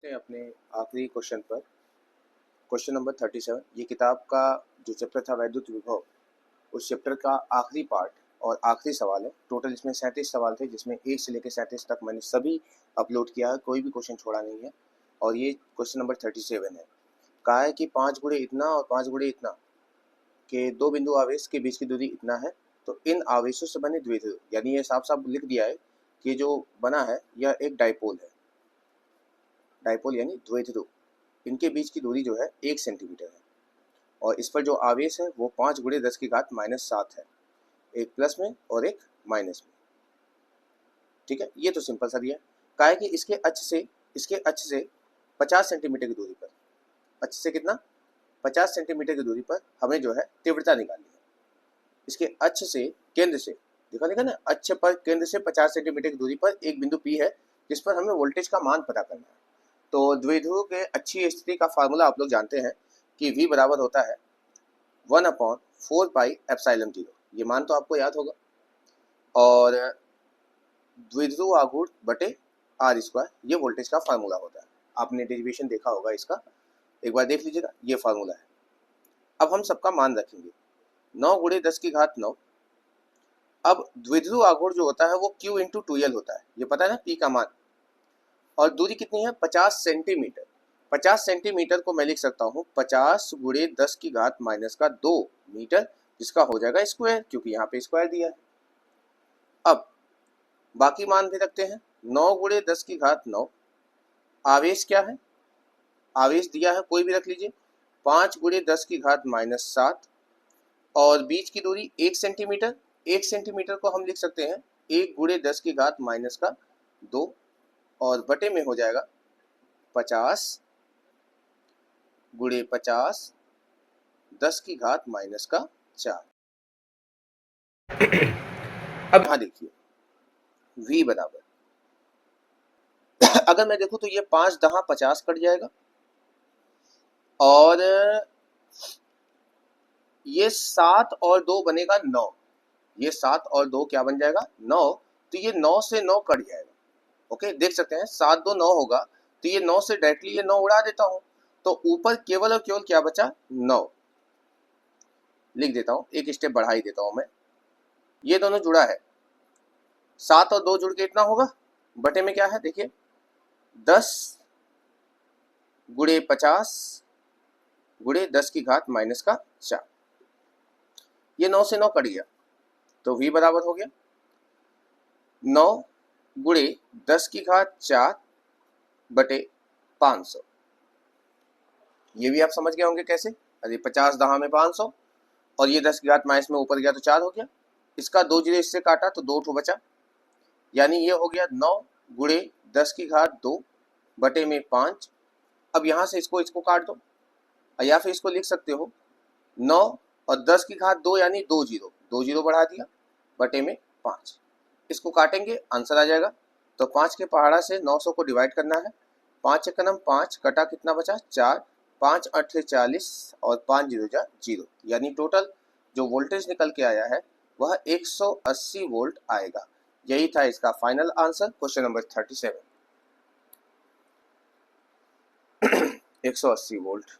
हैं अपने आखिरी क्वेश्चन पर। Question number 37। ये किताब का जो चैप्टर था वैद्युत विभव, उस चैप्टर का आखिरी पार्ट और आखिरी सवाल है। टोटल इसमें 37 सवाल थे, जिसमें 1 से लेकर 37 तक मैंने सभी अपलोड किया है, कोई भी क्वेश्चन छोड़ा नहीं है। और ये क्वेश्चन नंबर 37 है। कहा है कि 5 गुणे इतना और 5 गुणे इतना के दो बिंदु आवेश के बीच की दूरी इतना है, तो इन आवेशों से बने द्विध्रुव, यानी ये साफ साफ लिख दिया है कि जो बना है यह एक डाइपोल है। डाइपोल यानी द्विध्रुव, इनके बीच की दूरी जो है 1 सेंटीमीटर है और इस पर जो आवेश है वो 5 गुणे 10 की घात -7 है, एक प्लस में और एक माइनस में। ठीक है, ये तो सिंपल सा दिया है। कहा है कि इसके अक्ष से 50 सेंटीमीटर की दूरी पर, अक्ष से कितना 50 सेंटीमीटर की दूरी पर हमें जो है तीव्रता निकालनी है। इसके अक्ष से केंद्र से देखा ना, अक्ष पर केंद्र से 50 सेंटीमीटर की दूरी पर एक बिंदु P है, जिस पर हमें वोल्टेज का मान पता करना है। तो द्विध्रुव के अच्छी स्थिति का फार्मूला आप लोग जानते हैं कि V बराबर होता है 1/4πε0। ये मान तो आपको याद होगा। और द्विध्रुव आघूर्ण बटे r², ये वोल्टेज का फार्मूला होता है। आपने डेरिवेशन देखा होगा इसका, एक बार देख लीजिएगा, ये फार्मूला है। अब हम सबका मान रखेंगे 9 गुणे 10 की घात 9। अब द्विध्रुव आघूर्ण जो होता है वो Q × 2L होता है, ये पता है ना, P का मान। और दूरी कितनी है 50 सेंटीमीटर। 50 सेंटीमीटर को मैं लिख सकता हूँ 50 गुणे 10 की घात -2 मीटर, जिसका हो जाएगा स्क्वायर, क्योंकि यहाँ पे स्क्वायर दिया है। अब बाकी मान भी रखते हैं। 9 गुणे 10 की घात 9, आवेश क्या है, आवेश दिया है कोई भी रख लीजिए, 5 गुणे 10 की घात -7 और बीच की दूरी 1 सेंटीमीटर। 1 सेंटीमीटर को हम लिख सकते हैं 1 गुणे 10 की घात -2 और बटे में हो जाएगा 50 गुणे 50 10 की घात -4। अब यहाँ देखिए V बराबर अगर मैं देखूं तो ये 5 10 50 कट जाएगा और ये 7 और 2 बनेगा 9। ये 7 और 2 क्या बन जाएगा 9, तो ये 9 से 9 कट जाएगा। ओके, देख सकते हैं 7 2 9 होगा, तो ये 9 से डायरेक्टली ये 9 उड़ा देता हूं, तो ऊपर केवल और केवल क्या बचा 9। लिख देता हूं, एक स्टेप बढ़ा ही देता हूं मैं। ये दोनों जुड़ा है, 7 और 2 जुड़ के इतना होगा, बटे में क्या है देखिए 10 गुणे 50 गुणे 10 की घात -4। ये 9 से 9 कट गया, तो V बराबर हो गया 9 गुणे 10 की घात 4 बटे 500। ये भी आप समझ गए होंगे कैसे। अरे 50 दहा में 500 और ये 10 की घात माइनस में ऊपर गया तो 4 हो गया। इसका 2 जीरो इससे काटा तो 2 ठो बचा, यानी ये हो गया 9 गुणे 10 की घात 2 बटे में 5। अब यहाँ से इसको काट दो, या फिर इसको लिख सकते हो 9 और 10 की घात 2 यानी 2 जीरो बढ़ा दिया बटे में 5। इसको काटेंगे आंसर आ जाएगा। तो 5 के पहाड़ा से 900 को डिवाइड करना है। 5 एकम 5 कटा कितना बचा 4, 5 अठे 40 और 5 जीरो जा 0, यानी टोटल जो वोल्टेज निकल के आया है वह 180 वोल्ट आएगा। यही था इसका final answer, question number 37। 180 volt.